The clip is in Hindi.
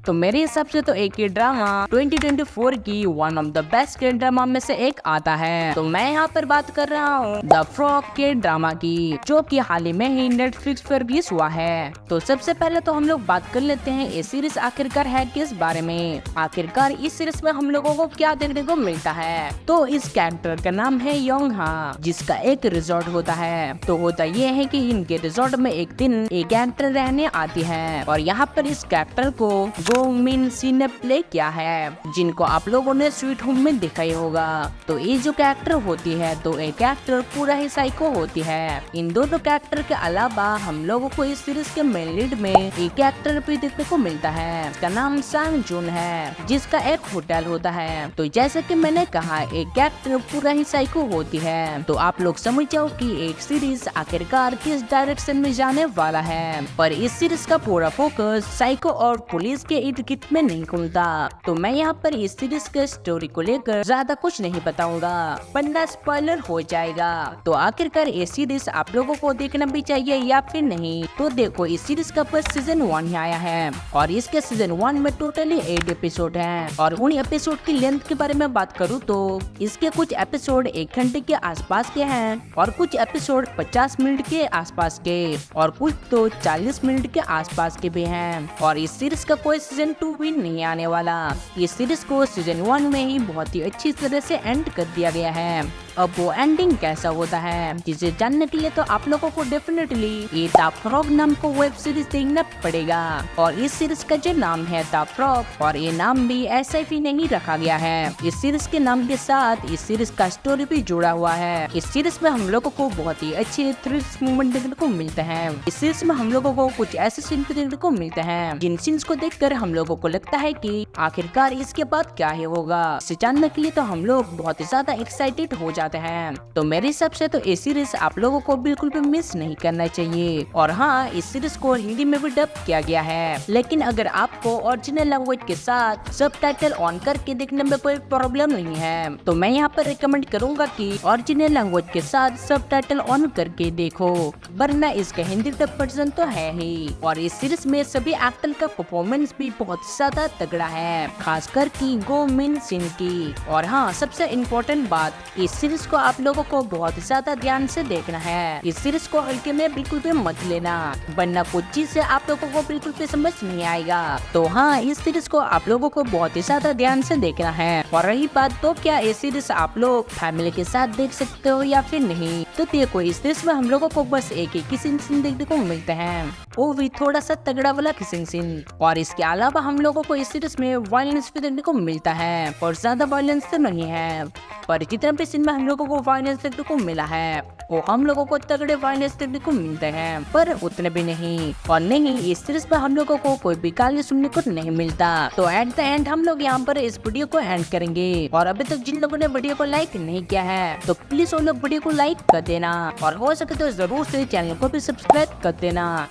तो मेरे हिसाब से तो एक ड्रामा 2024 की वन ऑफ द बेस्ट के ड्रामा में से एक आता है। तो मैं यहाँ पर बात कर रहा हूँ द फ्रॉग के ड्रामा की, जो कि हाल ही में ही नेटफ्लिक्स पर रिलीज हुआ है। तो सबसे पहले तो हम लोग बात कर लेते हैं ये सीरीज आखिरकार है किस बारे में। आखिरकार इस सीरीज में हम लोगों को क्या देखने को मिलता है। तो इस कैरेक्टर का नाम है योंग हा, जिसका एक रिजॉर्ट होता है। तो होता ये है कि इनके रिजॉर्ट में एक दिन एक कैरेक्टर रहने आती है और यहाँ पर इस कैरेक्टर को गो मिन सी ने प्ले किया है, जिनको आप लोगों ने स्वीट होम में देखा ही होगा। तो ये जो कैरेक्टर होती है तो ये कैरेक्टर पूरा ही साइको होती है। इन दोनों कैरेक्टर के अलावा हम लोगों को इस सीरीज के मेन लीड में एक कैरेक्टर भी देखने को मिलता है। इसका नाम सांग जून है, जिसका एक होटल होता है। तो जैसे कि मैंने कहा एक कैरेक्टर पूरा ही साइको होती है, तो आप लोग समझ जाओ कि एक सीरीज आखिरकार किस डायरेक्शन में जाने वाला है। पर इस सीरीज का पूरा फोकस साइको और पुलिस के इर्द गिर्द में नहीं घूमता। तो मैं यहाँ पर इस सीरीज के स्टोरी को लेकर ज्यादा कुछ नहीं बताऊंगा, वरना स्पॉइलर हो जाएगा। तो आखिरकार ये सीरीज आप लोगों को देखना भी चाहिए या फिर नहीं। तो देखो इस सीरीज का फर्स्ट सीजन 1 ही आया है और इसके सीजन 1 में टोटली 8 एपिसोड हैं। और उन एपिसोड की लेंथ के बारे में बात करूँ तो इसके कुछ एपिसोड 1 घंटे के आसपास के हैं और कुछ एपिसोड 50 मिनट के आसपास के और कुछ तो 40 मिनट के आसपास के भी हैं। और इस सीरीज का कोई सीजन 2 भी नहीं आने वाला। इस सीरीज को सीजन 1 में ही बहुत ही अच्छी तरह से एंड कर दिया गया है। अब वो एंडिंग कैसा होता है जिसे जानने के लिए तो आप लोगों को डेफिनेटली ये द फ्रॉग नाम को वेब सीरीज देखना पड़ेगा। और इस सीरीज का जो नाम है द फ्रॉग, और ये नाम भी ऐसे ही नहीं रखा गया है। इस सीरीज के नाम के साथ इस सीरीज का स्टोरी भी जुड़ा हुआ है। इस सीरीज में हम लोगों को बहुत ही अच्छे थ्रिल्स मूवमेंट देखने को मिलते हैं। इस सीरीज में हम लोगों को कुछ ऐसे सीन देखने को मिलते हैं जिन सीन्स को देखकर हम लोगों को लगता है कि आखिरकार इसके बाद क्या ही होगा। इसे जानने के लिए तो हम लोग बहुत ही ज्यादा एक्साइटेड हो जाते हैं। तो मेरे हिसाब से तो ये सीरीज आप लोगों को बिल्कुल भी मिस नहीं करना चाहिए। और हाँ, इस सीरीज को हिंदी में भी डब किया गया है, लेकिन अगर आपको ओरिजिनल लैंग्वेज के साथ सबटाइटल ऑन करके देखने में कोई प्रॉब्लम नहीं है तो मैं यहाँ पर रिकमेंड करूंगा कि ओरिजिनल लैंग्वेज के साथ सबटाइटल ऑन करके देखो, वरना इसका हिंदी डब वर्जन तो है ही। और इस सीरीज में सभी एक्टर का परफॉर्मेंस भी बहुत ज्यादा तगड़ा है, खासकर की गो मिन सिन की। और हाँ, सबसे इम्पोर्टेंट बात, इस सीरीज को आप लोगों को बहुत ज्यादा ध्यान से देखना है। इस सीरीज को हल्के में बिल्कुल भी मत लेना, वरना कुछ चीज से आप लोगों को बिल्कुल भी समझ नहीं आएगा। तो हाँ, इस सीरीज को आप लोगों को बहुत ही ज्यादा ध्यान से देखना है। और रही बात तो क्या ये सीरीज आप लोग फैमिली के साथ देख सकते हो या फिर नहीं, तो देखो इस सीरीज में हम लोगों को बस एक ही किसिंग सीन देखने को मिलते हैं, वो भी थोड़ा सा तगड़ा वाला किसिंग सीन। और इसके अलावा हम लोगों को इस सीरीज में वायलेंस भी देखने को मिलता है, और ज्यादा वायलेंस तो नहीं है, पर जितना भी सीन में हम लोगों को वायलेंस देखने को मिला है वो हम लोगों को तगड़े वायलेंस देखने को मिलते हैं, पर उतने भी नहीं। और नहीं, इस सीरीज में हम लोगों को कोई भी गाली सुनने को नहीं मिलता। तो एट द एंड हम लोग यहाँ पर इस वीडियो को एंड करेंगे। और अभी तक जिन लोगों ने वीडियो को लाइक नहीं किया है तो प्लीज वो लोग वीडियो को लाइक कर देना, और हो सके तो जरूर से चैनल को भी सब्सक्राइब कर देना।